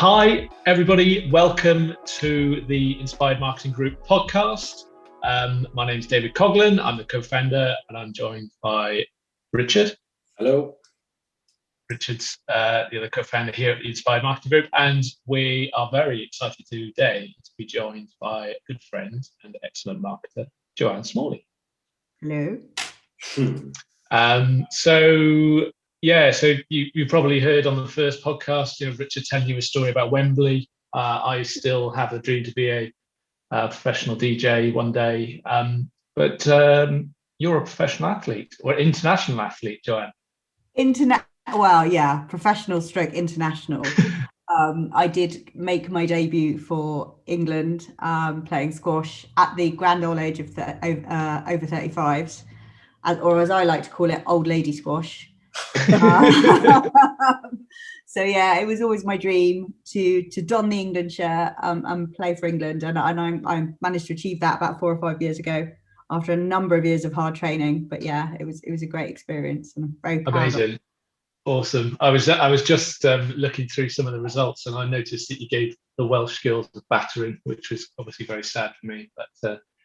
Hi, everybody. Welcome to the Inspired Marketing Group podcast. My name is David Coughlin. I'm the co-founder, and I'm joined by Richard. Hello. Richard's the other co-founder here at the Inspired Marketing Group, and we are very excited today to be joined by a good friend and excellent marketer, Joanne Smalley. Hello. So you probably heard on the first podcast, Richard telling you a story about Wembley. I still have a dream to be a professional DJ one day, but you're a professional athlete or international athlete, Joanne. Professional stroke international. I did make my debut for England playing squash at the grand old age of over 35s, or as I like to call it, old lady squash. So yeah, it was always my dream to don the England shirt and play for England, and I managed to achieve that about 4 or 5 years ago after a number of years of hard training. But yeah, it was a great experience, and I'm very proud. Amazing. Awesome. I was just looking through some of the results, and I noticed that you gave the Welsh girls a battering, which was obviously very sad for me. But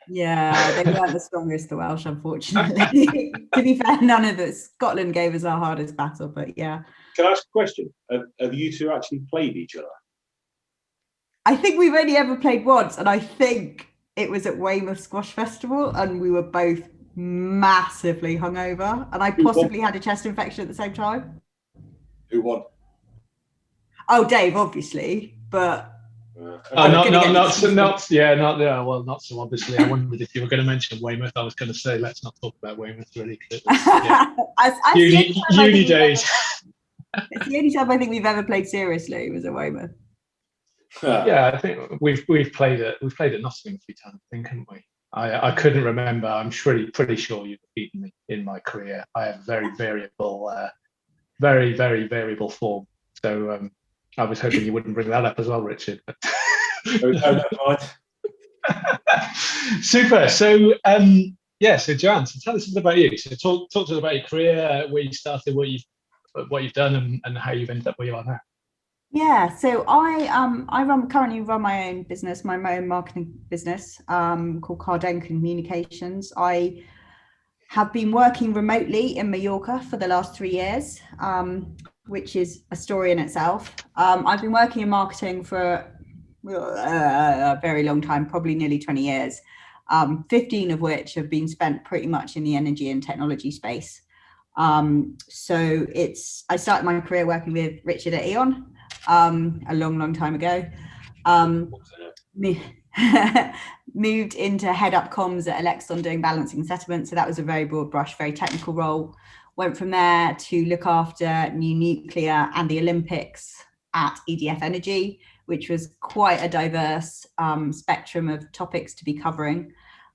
yeah, they weren't the strongest, the Welsh, unfortunately. To be fair, none of it. Scotland gave us our hardest battle, but yeah. Can I ask a question? Have you two actually played each other? I think we've only ever played once, and I think it was at Weymouth Squash Festival, and we were both massively hungover, and I possibly had a chest infection at the same time. Who won? Oh, Dave, obviously, but not so obviously. I wondered if you were going to mention Weymouth. I was going to say let's not talk about Weymouth really, because it was uni days. It's the only time I think we've ever played seriously was at Weymouth. Yeah, I think we've played it. We've played at Nottingham a few times, I think, haven't we? I couldn't remember. I'm pretty sure you've beaten me in my career. I have very variable form. So I was hoping you wouldn't bring that up as well, Richard. Super. So so Joanne, tell us a bit about you. So talk to us about your career, where you started, what you've done, and how you've ended up where you are now. Yeah, so I currently run my own business, my own marketing business called Cardain Communications. I have been working remotely in Majorca for the last 3 years, which is a story in itself. I've been working in marketing for a very long time, probably nearly 20 years, 15 of which have been spent pretty much in the energy and technology space. So I started my career working with Richard at E.ON a long time ago. Moved into head up comms at Alexon doing balancing settlement. So that was a very broad brush, very technical role. Went from there to look after new nuclear and the Olympics at EDF Energy, which was quite a diverse spectrum of topics to be covering.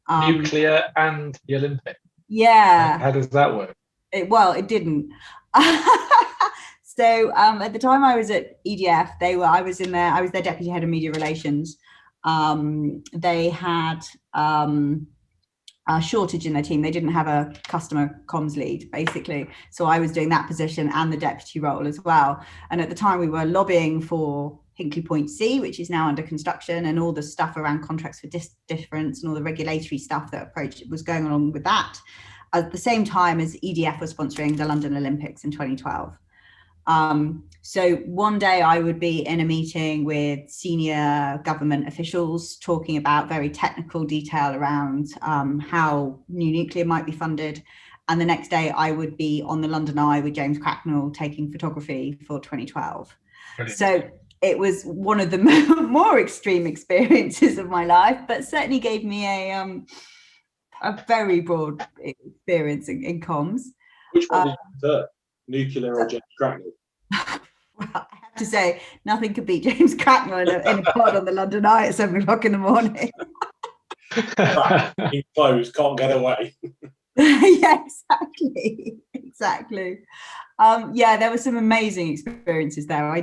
Nuclear and the Olympics. Yeah. How does that work? It didn't. So at the time I was at EDF, I was their deputy head of media relations. They had a shortage in their team. They didn't have a customer comms lead, basically. So I was doing that position and the deputy role as well. And at the time we were lobbying for Hinkley Point C, which is now under construction, and all the stuff around contracts for difference and all the regulatory stuff that was going along with that, at the same time as EDF was sponsoring the London Olympics in 2012. So one day I would be in a meeting with senior government officials talking about very technical detail around how new nuclear might be funded. And the next day I would be on the London Eye with James Cracknell taking photography for 2012. Brilliant. So it was one of the more extreme experiences of my life, but certainly gave me a very broad experience in comms. Which one did you prefer, nuclear or James Cracknell? Well, I have to say, nothing could beat James Cracknell in a pod on the London Eye at 7 o'clock in the morning. Clothes, can't get away. Yeah, exactly. There were some amazing experiences there. I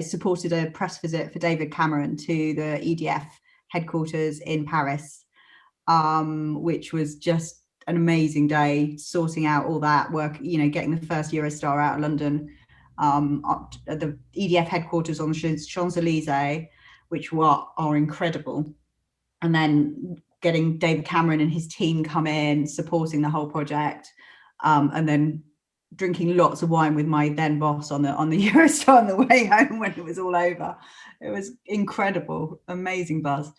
supported a press visit for David Cameron to the EDF headquarters in Paris, which was just an amazing day, sorting out all that work, getting the first Eurostar out of London, at the EDF headquarters on the Champs-Elysees, which are incredible. And then getting David Cameron and his team come in, supporting the whole project, and then drinking lots of wine with my then boss on the Eurostar on the way home when it was all over. It was incredible, amazing buzz.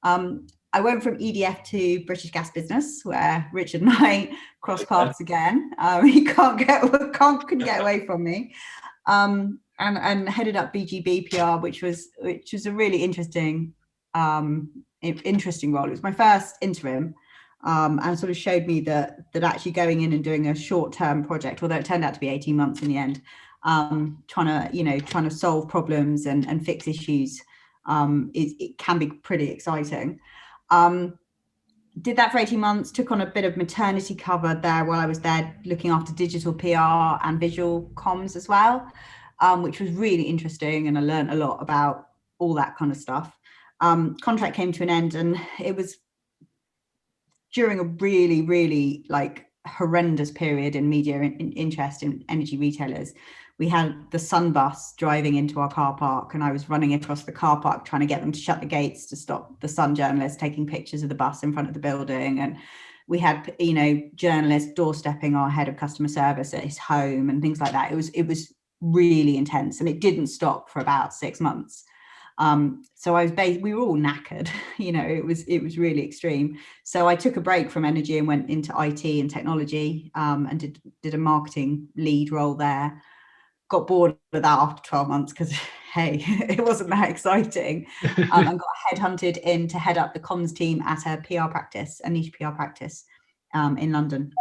I went from EDF to British Gas Business, where Richard and I crossed paths again. He couldn't get away from me, and headed up BGB PR, which was a really interesting role. It was my first interim, and sort of showed me that actually going in and doing a short-term project, although it turned out to be 18 months in the end, trying to solve problems and fix issues, it can be pretty exciting. Did that for 18 months, took on a bit of maternity cover there while I was there, looking after digital PR and visual comms as well, which was really interesting, and I learned a lot about all that kind of stuff. Contract came to an end, and it was during a really, really horrendous period in media interest in energy retailers. We had the Sun bus driving into our car park, and I was running across the car park trying to get them to shut the gates to stop the Sun journalists taking pictures of the bus in front of the building. And we had, journalists doorstepping our head of customer service at his home and things like that. It was really intense, and it didn't stop for about 6 months. So we were all knackered, it was really extreme. So I took a break from energy and went into IT and technology, and did a marketing lead role there. Got bored of that after 12 months because, hey, it wasn't that exciting. And got headhunted in to head up the comms team at a PR practice, a niche PR practice, in London.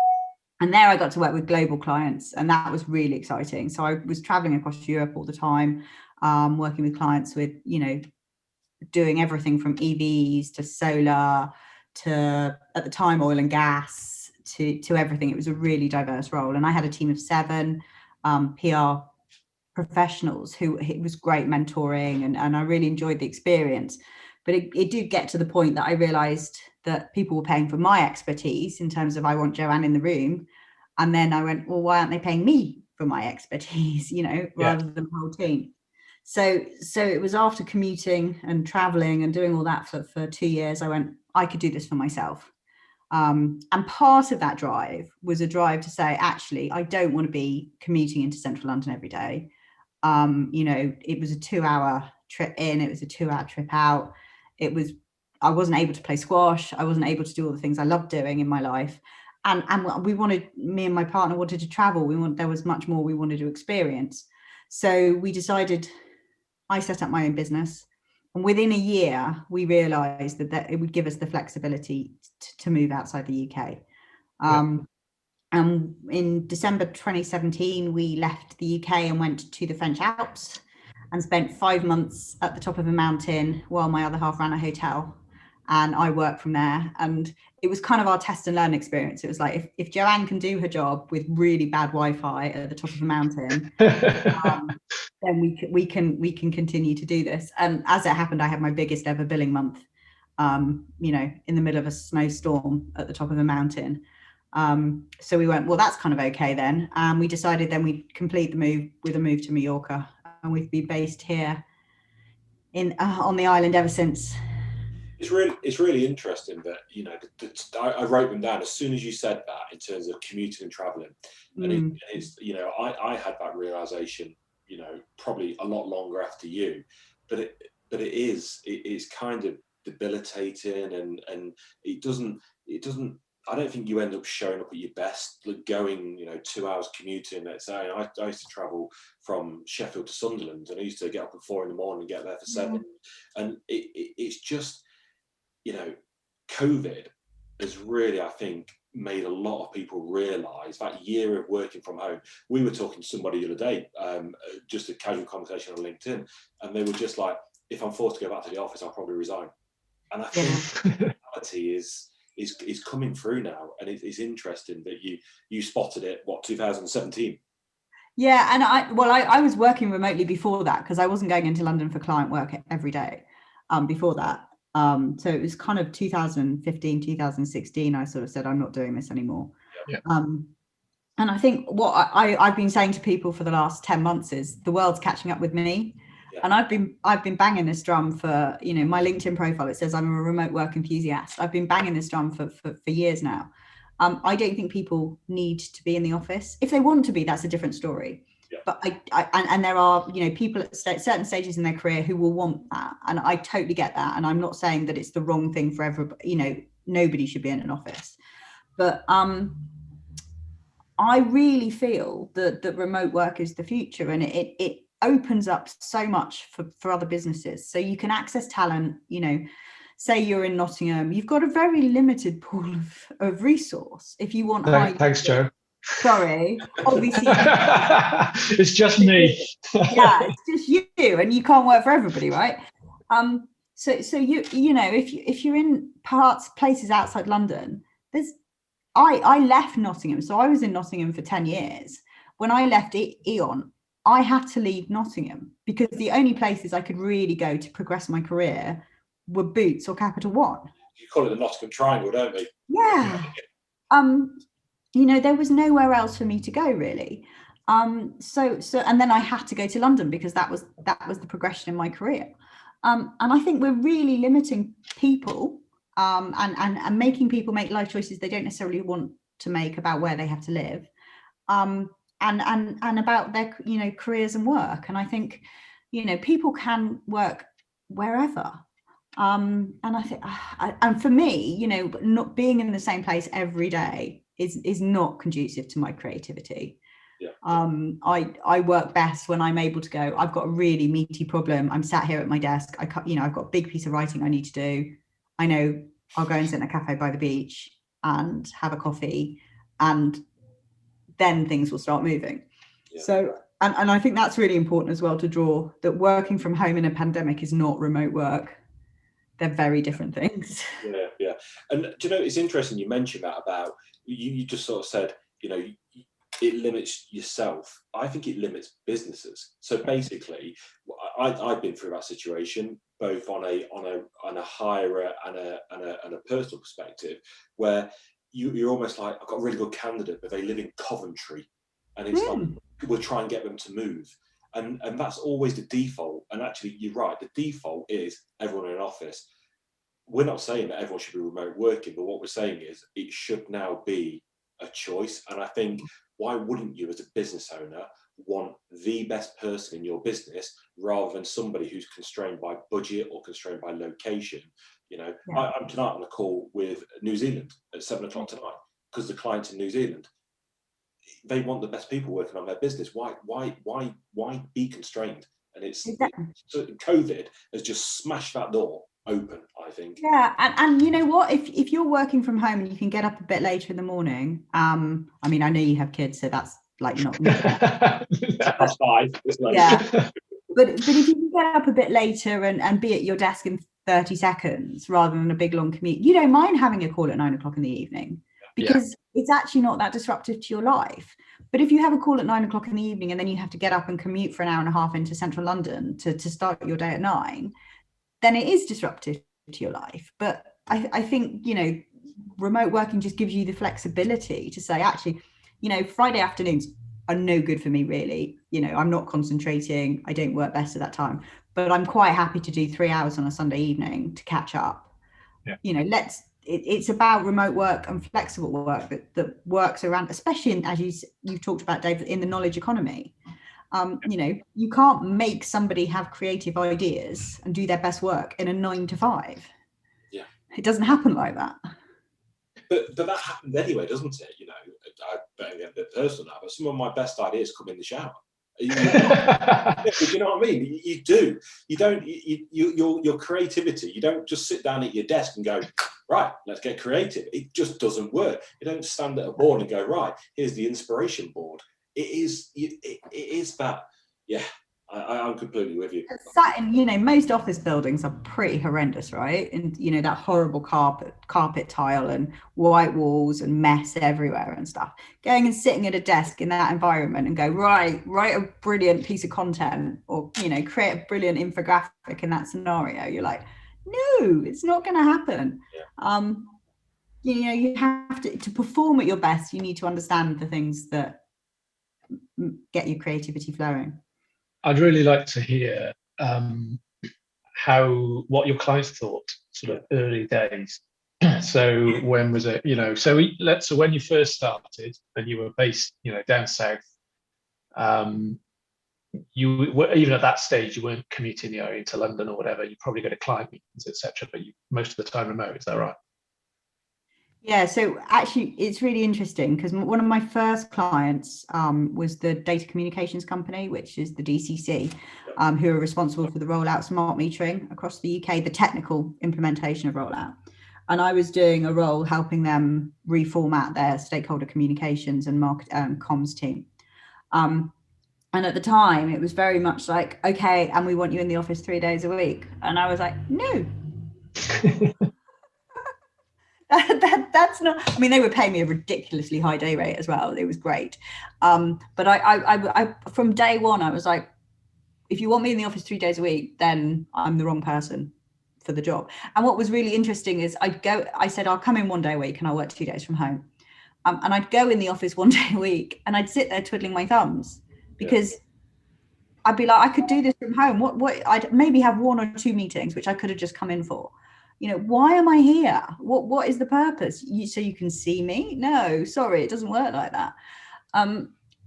And there I got to work with global clients, and that was really exciting. So I was traveling across Europe all the time, working with clients with, doing everything from EVs to solar to, at the time, oil and gas to everything. It was a really diverse role. And I had a team of 7 PR professionals who, it was great mentoring, and I really enjoyed the experience. But it did get to the point that I realized that people were paying for my expertise in terms of, I want Joanne in the room. And then I went, well, why aren't they paying me for my expertise, rather than the whole team? So it was after commuting and traveling and doing all that for 2 years, I went, I could do this for myself. And part of that drive was a drive to say, actually, I don't want to be commuting into central London every day. It was a 2-hour trip in, it was a 2-hour trip out. I wasn't able to play squash. I wasn't able to do all the things I loved doing in my life. And me and my partner wanted to travel. There was much more we wanted to experience. So we decided, I set up my own business. And within a year, we realized that it would give us the flexibility to move outside the UK. And in December 2017, we left the UK and went to the French Alps and spent 5 months at the top of a mountain while my other half ran a hotel, and I worked from there. And it was kind of our test and learn experience. It was like, if Joanne can do her job with really bad Wi-Fi at the top of a mountain, then we can continue to do this. And as it happened, I had my biggest ever billing month, in the middle of a snowstorm at the top of a mountain. So we went, well, that's kind of okay then. And we decided then we'd complete the move with a move to Majorca, and we've been based here on the island ever since. It's really interesting that, I wrote them down as soon as you said that, in terms of commuting and traveling. And it's, I had that realization, probably a lot longer after you, but it's kind of debilitating, and it doesn't, I don't think you end up showing up at your best, going, 2 hours commuting. Let's say I used to travel from Sheffield to Sunderland, and I used to get up at 4 a.m. and get there for 7. And it's just, COVID has really, I think, made a lot of people realise that year of working from home. We were talking to somebody the other day, just a casual conversation on LinkedIn, and they were just like, if I'm forced to go back to the office, I'll probably resign. And I think reality is coming through now, and it's interesting that you spotted it, 2017? Yeah, and I was working remotely before that, because I wasn't going into London for client work every day before that. So it was kind of 2015, 2016, I sort of said, I'm not doing this anymore. And I think what I've been saying to people for the last 10 months is the world's catching up with me. Yeah. And I've been banging this drum for, my LinkedIn profile, it says I'm a remote work enthusiast. I've been banging this drum for years now. I don't think people need to be in the office. If they want to be, that's a different story. Yeah. But and there are, people at certain stages in their career who will want that. And I totally get that. And I'm not saying that it's the wrong thing for everybody, nobody should be in an office. But I really feel that remote work is the future, and it opens up so much for other businesses. So you can access talent, say you're in Nottingham, you've got a very limited pool of resource. If you want thanks, Joe. Sorry, obviously. It's just me. Yeah, it's just you, and you can't work for everybody, right? So if you're in places outside London, I left Nottingham. So I was in Nottingham for 10 years. When I left E.ON, I had to leave Nottingham because the only places I could really go to progress my career were Boots or Capital One. You call it the Nottingham Triangle, don't we? Yeah. There was nowhere else for me to go really. So and then I had to go to London because that was the progression in my career. And I think we're really limiting people and making people make life choices they don't necessarily want to make about where they have to live, and about their careers and work. And I think people can work wherever, and I think and for me not being in the same place every day is not conducive to my creativity. Yeah. I work best when I'm able to go, I've got a really meaty problem, I'm sat here at my desk, I've got a big piece of writing I need to do. I know I'll go and sit in a cafe by the beach and have a coffee, and then things will start moving. Yeah. So, and I think that's really important as well to draw that working from home in a pandemic is not remote work. They're very different things. Yeah. And do you know, it's interesting you mentioned that about, you just sort of said, it limits yourself. I think it limits businesses. So basically, I've been through that situation, both on a hirer and a personal perspective, where you're almost like, I've got a really good candidate, but they live in Coventry, and it's like we'll try and get them to move, and that's always the default. And actually, you're right. The default is everyone in an office. We're not saying that everyone should be remote working, but what we're saying is it should now be a choice. And I think, why wouldn't you as a business owner want the best person in your business rather than somebody who's constrained by budget or constrained by location? I'm tonight on a call with New Zealand at 7:00 tonight because the client's in New Zealand. They want the best people working on their business. Why be constrained? And so COVID has just smashed that door open, I think. Yeah, and you know what, if you're working from home and you can get up a bit later in the morning, I know you have kids, so that's like not that's fine. Yeah, but if you can get up a bit later and be at your desk in 30 seconds rather than a big long commute, you don't mind having a call at 9:00 in the evening because it's actually not that disruptive to your life. But if you have a call at 9:00 in the evening and then you have to get up and commute for an hour and a half into central London to start your day at 9, then it is disruptive to your life. But I think, remote working just gives you the flexibility to say, actually, Friday afternoons are no good for me, really. I'm not concentrating. I don't work best at that time, but I'm quite happy to do 3 hours on a Sunday evening to catch up. Yeah. It's about remote work and flexible work that works around, especially as you've talked about, David, in the knowledge economy. You can't make somebody have creative ideas and do their best work in a 9 to 5. Yeah, it doesn't happen like that. But that happens anyway, doesn't it? I better get a bit personal now, but some of my best ideas come in the shower. You know what I mean? You do. You don't. Your creativity. You don't just sit down at your desk and go, right, let's get creative. It just doesn't work. You don't stand at a board and go, right, here's the inspiration board. It is that. Yeah, I'm completely with you. Most office buildings are pretty horrendous, right? And that horrible carpet tile and white walls and mess everywhere and stuff. Going and sitting at a desk in that environment and go, right, write a brilliant piece of content or create a brilliant infographic in that scenario. You're like, no, it's not going to happen. Yeah. you have to perform at your best. You need to understand the things that get your creativity flowing. I'd really like to hear what your clients thought sort of early days. So when was it, so when you first started and you were based, down south, you were, even at that stage, you weren't commuting into London or whatever. You probably go to client meetings, etc. But most of the time remote. Is that right? Yeah, so actually it's really interesting because one of my first clients was the Data Communications company, which is the DCC, who are responsible for the rollout of smart metering across the UK, the technical implementation of rollout. And I was doing a role helping them reformat their stakeholder communications and market comms team. And at the time, it was very much like, okay, and we want you in the office 3 days a week. And I was like, no. That's not, I mean, they were paying me a ridiculously high day rate as well. It was great. But I from day one, I was like, if you want me in the office 3 days a week, then I'm the wrong person for the job. And what was really interesting is I said, I'll come in 1 day a week and I'll work 2 days from home. And I'd go in the office 1 day a week and I'd sit there twiddling my thumbs because I'd be like, I could do this from home. I'd maybe have 1 or 2 meetings, which I could have just come in for. Why am I here? What is the purpose? So you can see me? No, sorry, it doesn't work like that.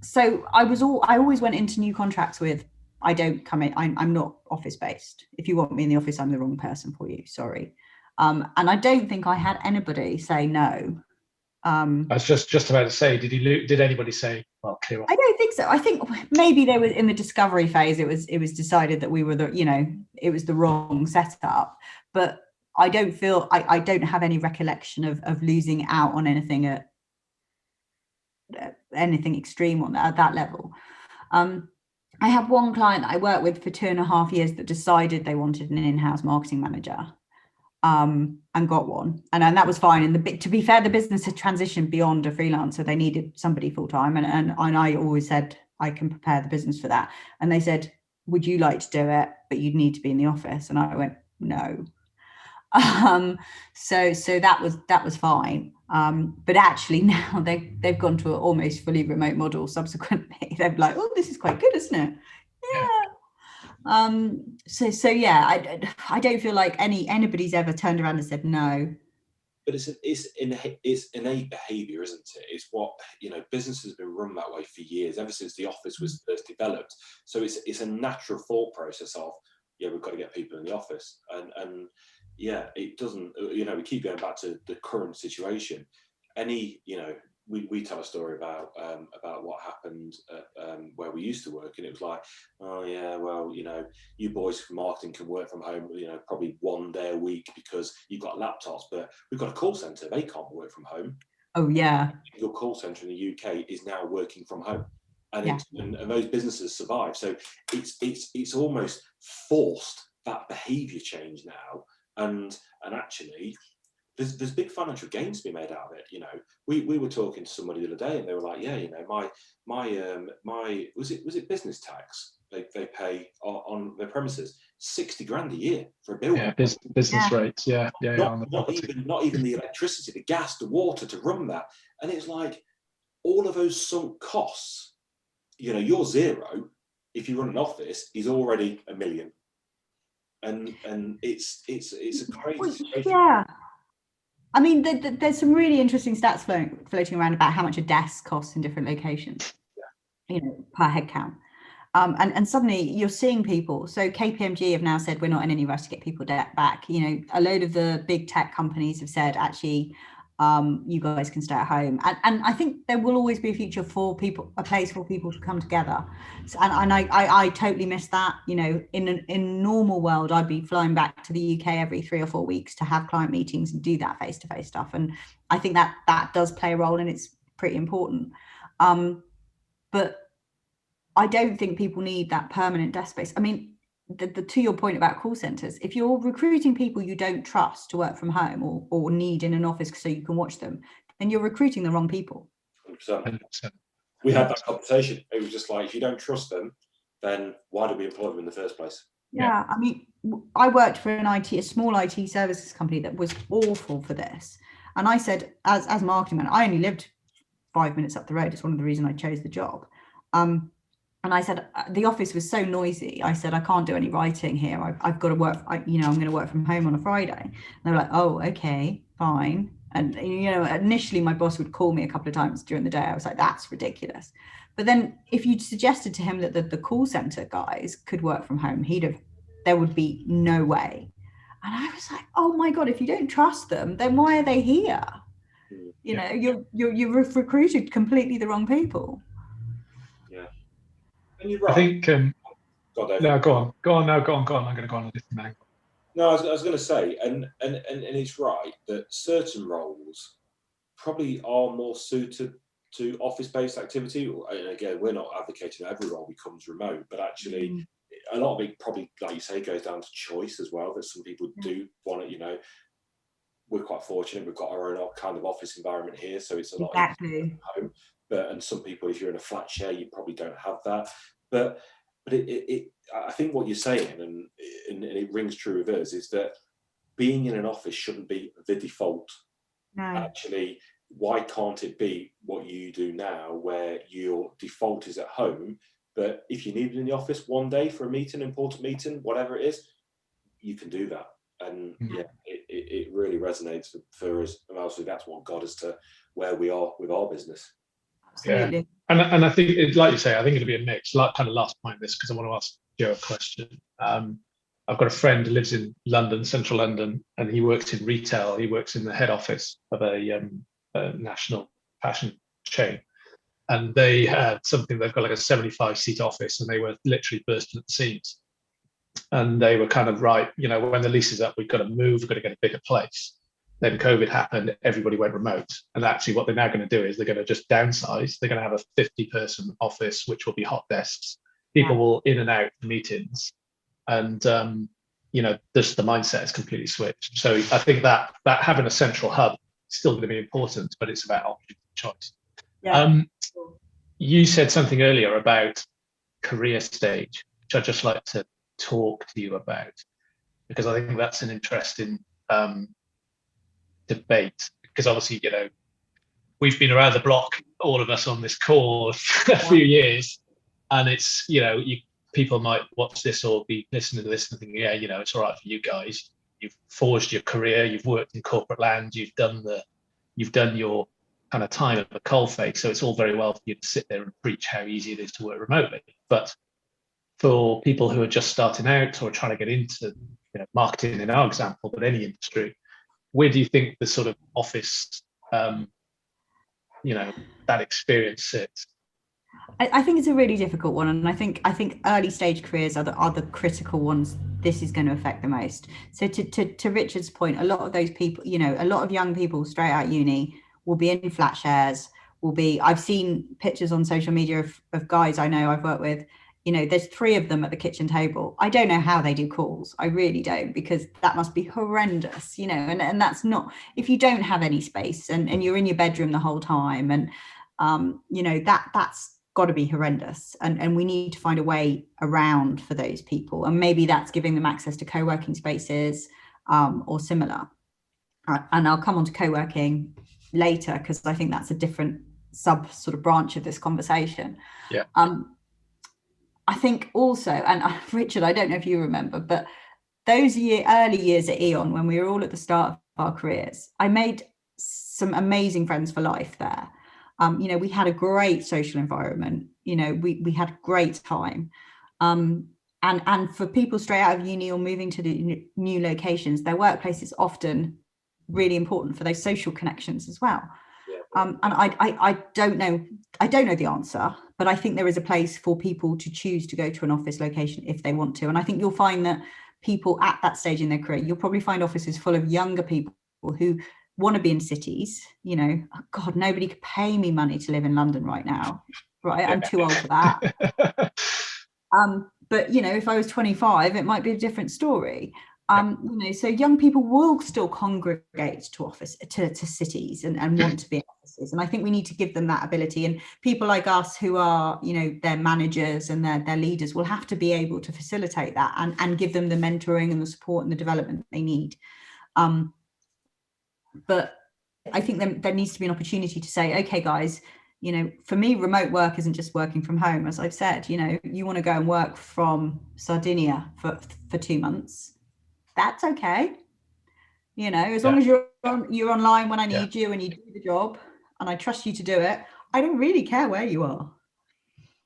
So I always went into new contracts with, I don't come in, I'm not office based. If you want me in the office, I'm the wrong person for you. Sorry. And I don't think I had anybody say no. I was just about to say, did anybody say, well, clear off? I don't think so. I think maybe they were in the discovery phase. It was decided that we were it was the wrong setup, but I don't feel, I don't have any recollection of losing out on anything at anything extreme at that level. I have one client that I worked with for 2.5 years that decided they wanted an in-house marketing manager, and got one, and that was fine. And to be fair, the business had transitioned beyond a freelancer. They needed somebody full-time, and I always said I can prepare the business for that. And they said, would you like to do it, but you'd need to be in the office? And I went, no. So that was fine. But actually now they've gone to an almost fully remote model subsequently. They're like, oh, this is quite good, isn't it? Yeah. So yeah, I don't feel like anybody's ever turned around and said no. But it's innate behaviour, isn't it? It's what, business has been run that way for years, ever since the office was first developed. So it's a natural thought process of, we've got to get people in the office, and it doesn't, we keep going back to the current situation. We tell a story about what happened at, where we used to work, and it was like, oh yeah, well, you boys from marketing can work from home, probably 1 day a week because you've got laptops, but we've got a call centre, they can't work from home. Oh yeah. Your call centre in the UK is now working from home, and those businesses survive. So it's almost forced that behaviour change now, and actually there's big financial gains to be made out of it. We were talking to somebody the other day, and they were like, my was it business tax they pay on their premises, 60 grand a year for a building. Yeah, business rates. Yeah. Not even the electricity, the gas, the water to run that. And it's like all of those sunk costs. Your zero, if you run an office, is already $1 million. And it's a crazy situation. Yeah. I mean, there's some really interesting stats floating around about how much a desk costs in different locations, per head count. And suddenly you're seeing people. So KPMG have now said we're not in any rush to get people back. A load of the big tech companies have said, actually, you guys can stay at home. And I think there will always be a future for people, a place for people to come together. And I totally miss that. In a normal world, I'd be flying back to the UK every 3 or 4 weeks to have client meetings and do that face-to-face stuff. And I think that does play a role, and it's pretty important. But I don't think people need that permanent desk space. I mean, to your point about call centers, if you're recruiting people you don't trust to work from home or need in an office so you can watch them, then you're recruiting the wrong people. 100%. We had that conversation. It was just like, if you don't trust them, then why do we employ them in the first place? Yeah. I mean, I worked for a small IT services company that was awful for this. And I said, as marketing man, I only lived 5 minutes up the road. It's one of the reasons I chose the job. And I said, the office was so noisy. I said, I can't do any writing here. I've got to work, I'm going to work from home on a Friday. And they were like, oh, okay, fine. And, initially my boss would call me a couple of times during the day. I was like, that's ridiculous. But then if you'd suggested to him that the call center guys could work from home, there would be no way. And I was like, oh my God, if you don't trust them, then why are they here? You've recruited completely the wrong people. Yeah. And you're right. I think, Go on. I'm going to go on a different angle. No, I was going to say, and it's right that certain roles probably are more suited to office-based activity. And again, we're not advocating that every role becomes remote, but actually a lot of it probably, like you say, goes down to choice as well, that some people do want to, we're quite fortunate, we've got our own kind of office environment here, so it's a lot easier at home. And some people, if you're in a flat share, you probably don't have that. But I think what you're saying, and it rings true with us, is that being in an office shouldn't be the default. No. Actually, why can't it be what you do now, where your default is at home, but if you need it in the office one day for a meeting, important meeting, whatever it is, you can do that. And it really resonates for us. And obviously that's what got us to where we are with our business. Absolutely. Yeah. And I think, like you say, I think it'll be a mix. Like, kind of last point of this, because I want to ask Joe a question. I've got a friend who lives in London, central London, and he works in retail. He works in the head office of a national fashion chain. And they had something, they've got like a 75-seat office, and they were literally bursting at the seams. And they were kind of, right, when the lease is up, we've got to move, we've got to get a bigger place. Then COVID happened, everybody went remote. And actually what they're now going to do is they're going to just downsize. They're going to have a 50-person office, which will be hot desks. People will in and out choice. And, just the mindset is completely switched. So I think that having a central hub is still going to be important, but it's about option choice. Yeah. You said something earlier about career stage, which I'd just like to talk to you about, because I think that's an interesting debate, because obviously, we've been around the block, all of us on this call, for a few years, and it's, people might watch this or be listening to this and thinking, it's all right for you guys. You've forged your career, you've worked in corporate land, you've done your kind of time at the coalface, so it's all very well for you to sit there and preach how easy it is to work remotely. But for people who are just starting out or trying to get into marketing in our example, but any industry, where do you think the sort of office that experience sits? I think it's a really difficult one, and I think early stage careers are the critical ones. This is going to affect the most. So to Richard's point, a lot of those people, a lot of young people straight out uni will be in flat shares. I've seen pictures on social media of guys I know I've worked with. There's 3 of them at the kitchen table. I don't know how they do calls. I really don't, because that must be horrendous, and that's not, if you don't have any space and you're in your bedroom the whole time, and that's got to be horrendous, and we need to find a way around for those people, and maybe that's giving them access to co-working spaces or similar. And I'll come on to co-working later, because I think that's a different sub sort of branch of this conversation. I think also, and Richard, I don't know if you remember, but those early years at Eon, when we were all at the start of our careers, I made some amazing friends for life there. We had a great social environment. We had a great time. And for people straight out of uni or moving to the new locations, their workplace is often really important for those social connections as well. And I don't know the answer, but I think there is a place for people to choose to go to an office location if they want to. And I think you'll find that people at that stage in their career, you'll probably find offices full of younger people who want to be in cities. God, nobody could pay me money to live in London right now, right? I'm too old for that. But if I was 25, it might be a different story. So young people will still congregate to cities and want to be in offices, and I think we need to give them that ability. And people like us who are, their managers and their leaders, will have to be able to facilitate that and give them the mentoring and the support and the development they need. But I think there needs to be an opportunity to say, okay, guys, you know, for me, remote work isn't just working from home. As I've said, you know, you want to go and work from Sardinia for 2 months. That's okay. You know, as long as you're online when I need you and you do the job and I trust you to do it, I don't really care where you are.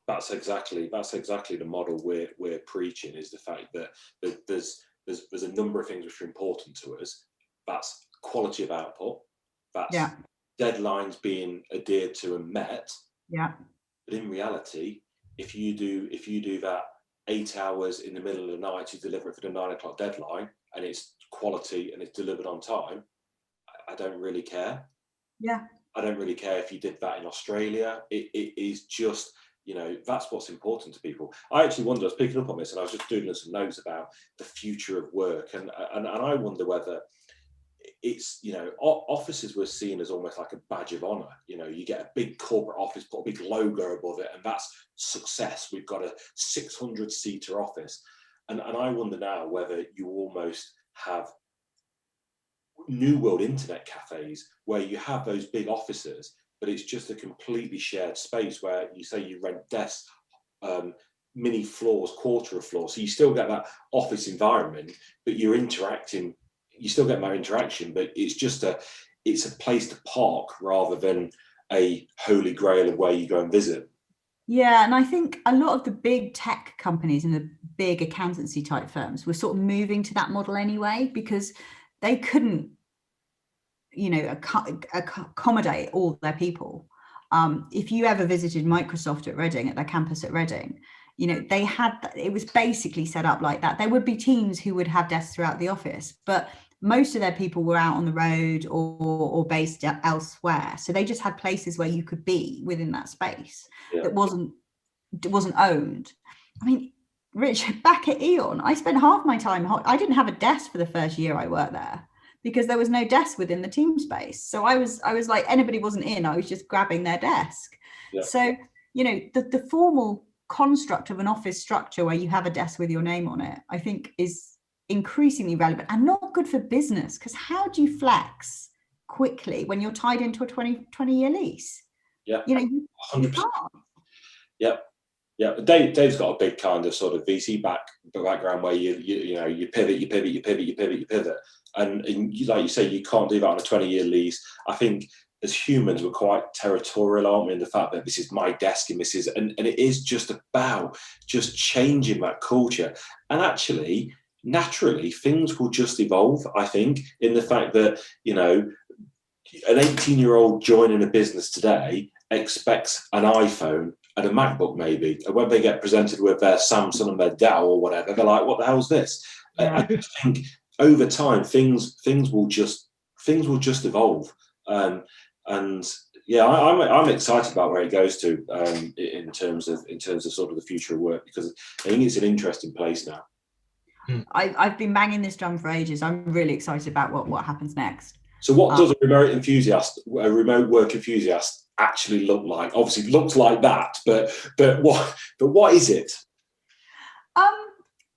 That's exactly the model we're preaching, is the fact that there's a number of things which are important to us. That's quality of output. That's deadlines being adhered to and met. Yeah. But in reality, if you do that 8 hours in the middle of the night to deliver it for the 9 o'clock deadline, and it's quality and it's delivered on time, I don't really care. Yeah. I don't really care if you did that in Australia. It is just, you know, that's what's important to people. I actually wonder, I was picking up on this and I was just doing some notes about the future of work, and I wonder whether it's, you know, offices were seen as almost like a badge of honor. You know, you get a big corporate office, put a big logo above it, and that's success. We've got a 600-seater office. And I wonder now whether you almost have new world internet cafes where you have those big offices, but it's just a completely shared space where you say you rent desks, mini floors, quarter of floor. So you still get that office environment, but you're interacting. You still get that interaction, but it's just it's a place to park rather than a holy grail of where you go and visit. Yeah, and I think a lot of the big tech companies and the big accountancy type firms were sort of moving to that model anyway, because they couldn't, you know, accommodate all their people. If you ever visited Microsoft at Reading, at their campus at Reading, you know, they had, it was basically set up like that. There would be teams who would have desks throughout the office, but most of their people were out on the road or based elsewhere. So they just had places where you could be within that space that wasn't owned. I mean, Rich, back at Eon, I spent half my time, I didn't have a desk for the first year I worked there because there was no desk within the team space. So I was like, anybody wasn't in, I was just grabbing their desk. Yeah. So, you know, the formal construct of an office structure where you have a desk with your name on it, I think is increasingly relevant and not good for business, because how do you flex quickly when you're tied into a 20-year lease? Yeah, you know, you 100%. Can't. Yep. Yeah, Dave's got a big kind of sort of VC background where you know you pivot, and like you say, you can't do that on a 20-year lease. I think as humans we're quite territorial, aren't we, in the fact that this is my desk and this is, and it is just about just changing that culture, and actually naturally things will just evolve. I think in the fact that, you know, an 18-year-old joining a business today expects an iPhone and a MacBook maybe, and when they get presented with their Samsung and their Dell or whatever, they're like, what the hell's this? Yeah. I think over time things will just evolve, and yeah, I'm excited about where it goes to in terms of sort of the future of work, because I think it's an interesting place now. I've been banging this drum for ages. I'm really excited about what happens next. So what does a remote work enthusiast actually look like? Obviously it looks like that, but what is it?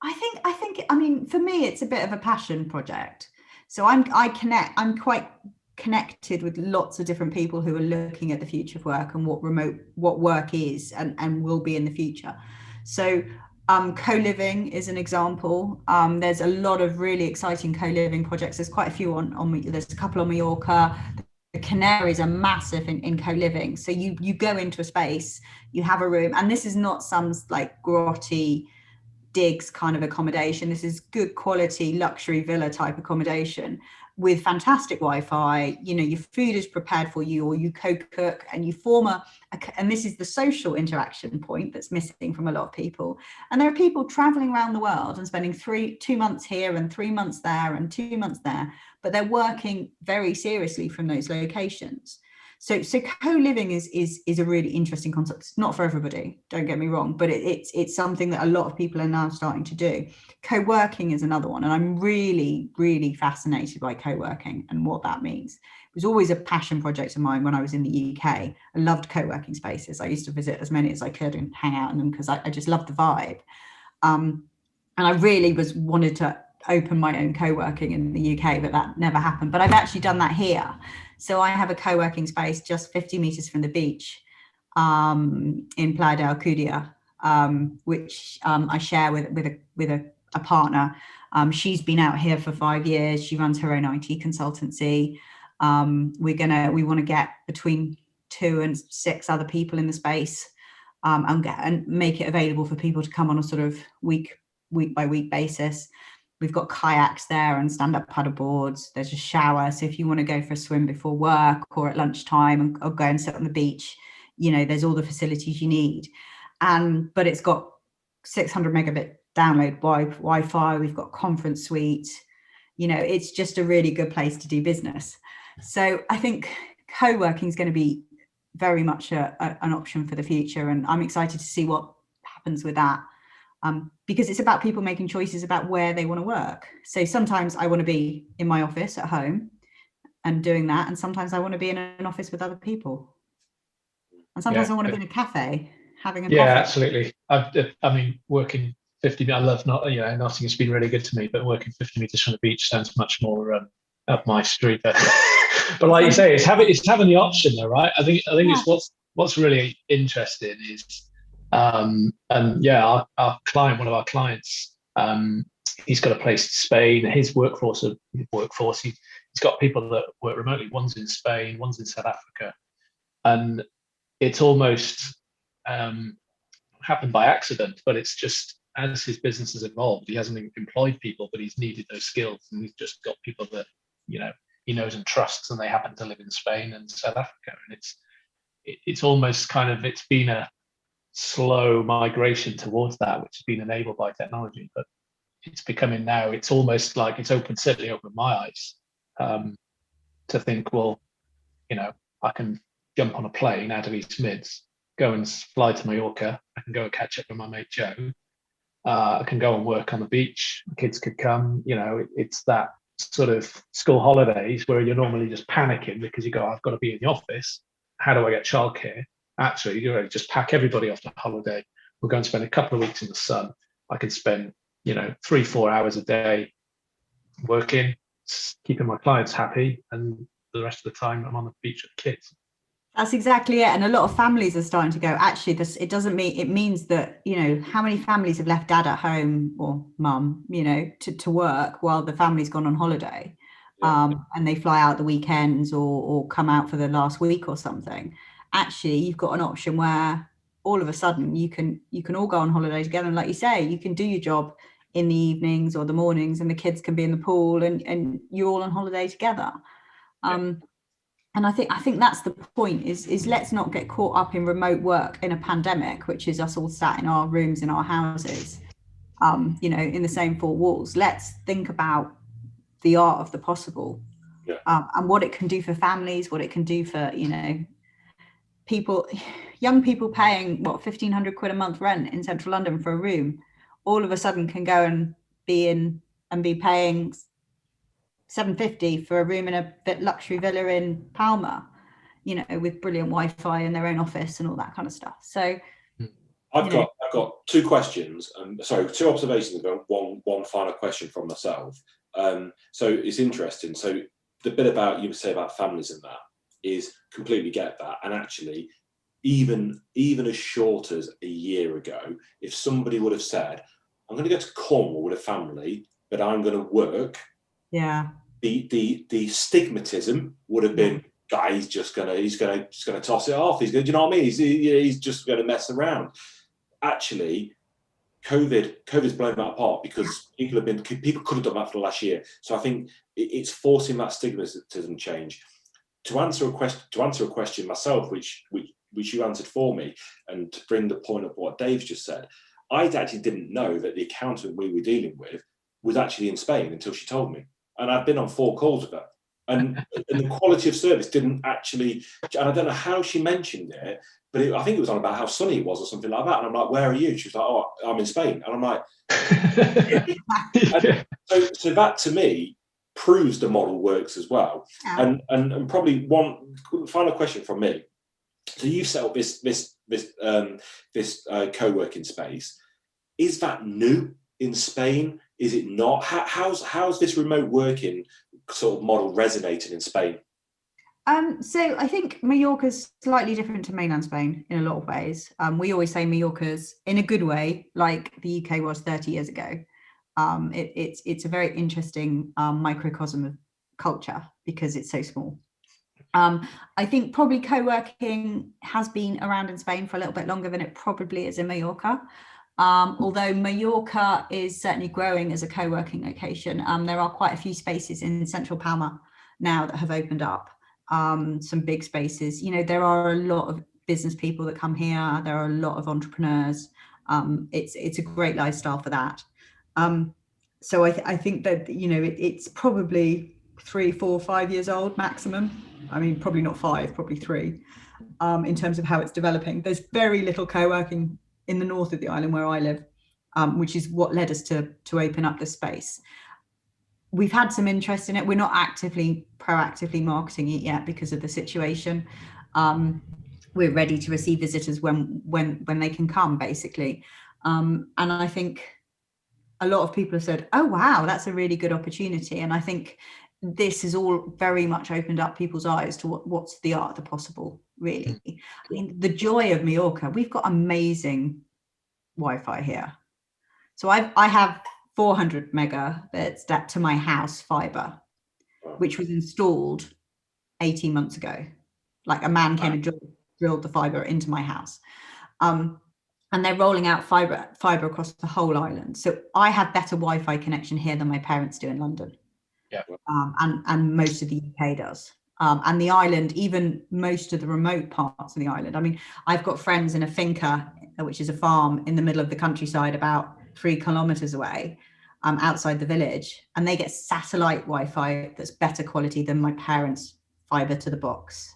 I think I mean, for me it's a bit of a passion project. So I'm quite connected with lots of different people who are looking at the future of work and what work is and will be in the future. So co-living is an example. There's a lot of really exciting co-living projects. There's quite a few there's a couple on Majorca. The Canaries are massive in co-living. So you go into a space, you have a room, and this is not some like grotty digs kind of accommodation. This is good quality luxury villa type accommodation with fantastic Wi-Fi. You know, your food is prepared for you, or you co-cook, and you form and this is the social interaction point that's missing from a lot of people. And there are people traveling around the world and spending 2 months here and 3 months there and 2 months there, but they're working very seriously from those locations. So co-living is a really interesting concept. It's not for everybody, don't get me wrong, but it's something that a lot of people are now starting to do. Co-working is another one, and I'm really, really fascinated by co-working and what that means. It was always a passion project of mine when I was in the UK. I loved co-working spaces. I used to visit as many as I could and hang out in them because I just loved the vibe. And I really wanted to open my own co-working in the UK, but that never happened. But I've actually done that here. So I have a co-working space just 50 meters from the beach in Playa del Cudia, which I share with a partner. She's been out here for 5 years. She runs her own IT consultancy. We want to get between 2 and 6 other people in the space, and make it available for people to come on a sort of week by week basis. We've got kayaks there and stand-up paddle boards. There's a shower, so if you want to go for a swim before work or at lunchtime or go and sit on the beach, there's all the facilities you need. But it's got 600 megabit download Wi-Fi. We've got conference suite. It's just a really good place to do business. So I think co-working is going to be very much an option for the future, and I'm excited to see what happens with that. Because it's about people making choices about where they want to work. So sometimes I want to be in my office at home and doing that, and sometimes I want to be in an office with other people, and sometimes I want to be in a cafe having a coffee. Absolutely. I mean, working 50. I love Nottingham's been really good to me, but working 50 meters from the beach sounds much more up my street. But like you say, it's having the option though, right? I think it's what's really interesting is. Our client, one of our clients, he's got a place in Spain. His workforce, he's got people that work remotely. One's in Spain, one's in South Africa, and it's almost happened by accident. But it's just as his business has evolved, he hasn't employed people, but he's needed those skills, and he's just got people that he knows and trusts, and they happen to live in Spain and South Africa, and it's almost kind of it's been a slow migration towards that, which has been enabled by technology, but it's becoming now. It's almost like it's certainly opened my eyes to think, well, I can jump on a plane out of East Mids, go and fly to Majorca. I can go and catch up with my mate Joe. I can go and work on the beach. The kids could come. It's that sort of school holidays where you're normally just panicking because you go, I've got to be in the office. How do I get childcare? Actually, just pack everybody off to holiday. We're going to spend a couple of weeks in the sun. I can spend, 3-4 hours a day working, keeping my clients happy, and the rest of the time I'm on the beach with the kids. That's exactly it. And a lot of families are starting to go, actually, it means that, how many families have left dad at home or mum, to work while the family's gone on holiday. And they fly out the weekends or come out for the last week or something. Actually, you've got an option where all of a sudden you can all go on holiday together, and like you say, you can do your job in the evenings or the mornings, and the kids can be in the pool, and you're all on holiday together. And I think that's the point is let's not get caught up in remote work in a pandemic, which is us all sat in our rooms in our houses, in the same four walls. Let's think about the art of the possible, and what it can do for families, what it can do for young people paying 1,500 quid a month rent in central London for a room, all of a sudden can go and be paying 750 for a room in a luxury villa in Palma, with brilliant Wi-Fi in their own office and all that kind of stuff. So I've got 2 questions, sorry, 2 observations, and one final question from myself. So it's interesting. So the bit about you say about families and that is completely get that. And actually, even as short as a year ago, if somebody would have said, I'm going to go to Cornwall with a family, but I'm going to work. Yeah. The stigmatism would have been, guy, he's gonna toss it off. He's going, do you know what I mean? He's just going to mess around. Actually, COVID's blown that apart because people could have done that for the last year. So I think it's forcing that stigmatism change. To answer a question myself, which you answered for me, and to bring the point of what Dave's just said, I actually didn't know that the accountant we were dealing with was actually in Spain until she told me. And I've been on 4 calls with her. And the quality of service didn't actually, and I don't know how she mentioned it, but I think it was on about how sunny it was or something like that. And I'm like, where are you? She was like, oh, I'm in Spain. And I'm like, so that to me proves the model works as well. Yeah. And probably one final question from me. So you've set up this co-working space. Is that new in Spain? Is it not? How's this remote working sort of model resonating in Spain? So I think Majorca's slightly different to mainland Spain in a lot of ways. We always say Majorca's in a good way, like the UK was 30 years ago. It's a very interesting microcosm of culture because it's so small. I think probably co-working has been around in Spain for a little bit longer than it probably is in Majorca. Although Majorca is certainly growing as a co-working location. There are quite a few spaces in central Palma now that have opened up. Some big spaces. There are a lot of business people that come here. There are a lot of entrepreneurs. It's a great lifestyle for that. So I think that it's probably 3, 4, 5 years old maximum. I mean, probably not 5, probably 3. In terms of how it's developing, there's very little co-working in the north of the island where I live, which is what led us to open up the space. We've had some interest in it. We're not proactively marketing it yet because of the situation. We're ready to receive visitors when they can come, basically. And I think a lot of people have said, oh, wow, that's a really good opportunity. And I think this has all very much opened up people's eyes to what's the art of the possible, really. I mean, the joy of Majorca, we've got amazing Wi-Fi here. So I have 400 mega that's to my house fiber, which was installed 18 months ago. Like a man came and drilled the fiber into my house. And they're rolling out fiber across the whole island. So I have better Wi-Fi connection here than my parents do in London. Yeah. And most of the UK does. And the island, even most of the remote parts of the island. I mean, I've got friends in a finca, which is a farm in the middle of the countryside, about 3 kilometers away, outside the village, and they get satellite Wi-Fi that's better quality than my parents' fiber to the box.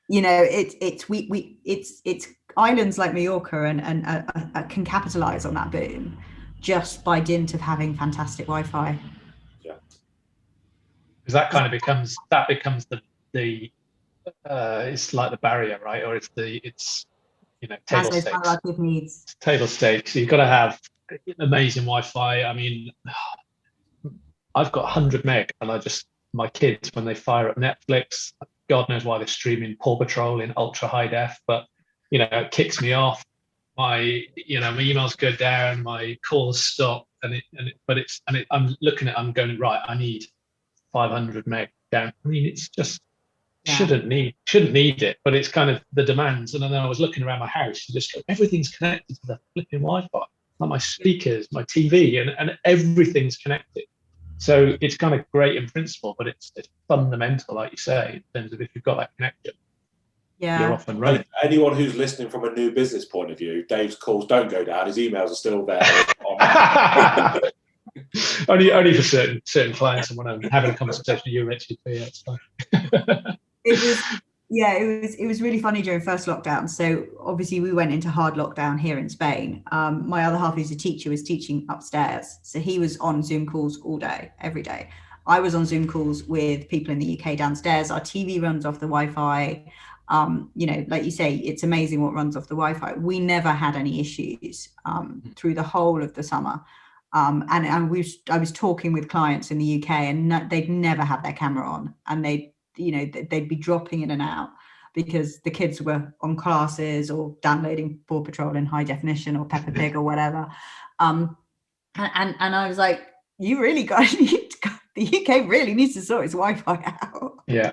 It's islands like Majorca and can capitalize on that boom just by dint of having fantastic Wi-Fi. Yeah, because that kind of becomes the it's like the barrier, right? Or it's table stakes. Table stakes. So you've got to have amazing Wi-Fi. I mean, I've got 100 meg, and my kids, when they fire up Netflix, God knows why they're streaming Paw Patrol in ultra high def, but it kicks me off. My emails go down, my calls stop, I'm looking at, I'm going, right, I need 500 meg down. I mean, it's just shouldn't need it, but it's kind of the demands. And then I was looking around my house, and just everything's connected to the flipping Wi-Fi, like my speakers, my TV, and everything's connected. So it's kind of great in principle, but it's fundamental, like you say, in terms of if you've got that connection, you're off and running. Anyone who's listening from a new business point of view, Dave's calls don't go down. His emails are still there. only for certain clients, and when I'm having a conversation with you, Richard, it's fine. It was really funny during first lockdown. So obviously we went into hard lockdown here in Spain. My other half, who's a teacher, was teaching upstairs. So he was on Zoom calls all day, every day. I was on Zoom calls with people in the UK downstairs. Our TV runs off the Wi-Fi. Like you say, it's amazing what runs off the Wi-Fi. We never had any issues through the whole of the summer. I was talking with clients in the UK, and they'd never have their camera on, and they'd be dropping in and out because the kids were on classes or downloading Paw Patrol in high definition or Peppa Pig or whatever. And I was like, you really the UK really needs to sort its Wi-Fi out. Yeah.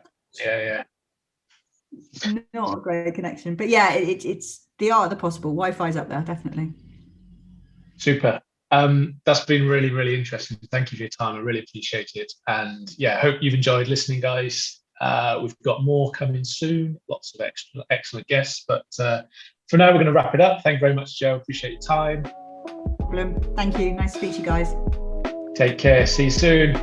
Not a great connection, but it's the art of the possible. Wi-Fi's up there, definitely. Super. That's been really, really interesting. Thank you for your time. I really appreciate it. And hope you've enjoyed listening, guys. We've got more coming soon, lots of excellent guests, but for now we're going to wrap it up. Thank you very much, Joe. Appreciate your time. No problem. Thank you. Nice to speak to you guys. Take care. See you soon.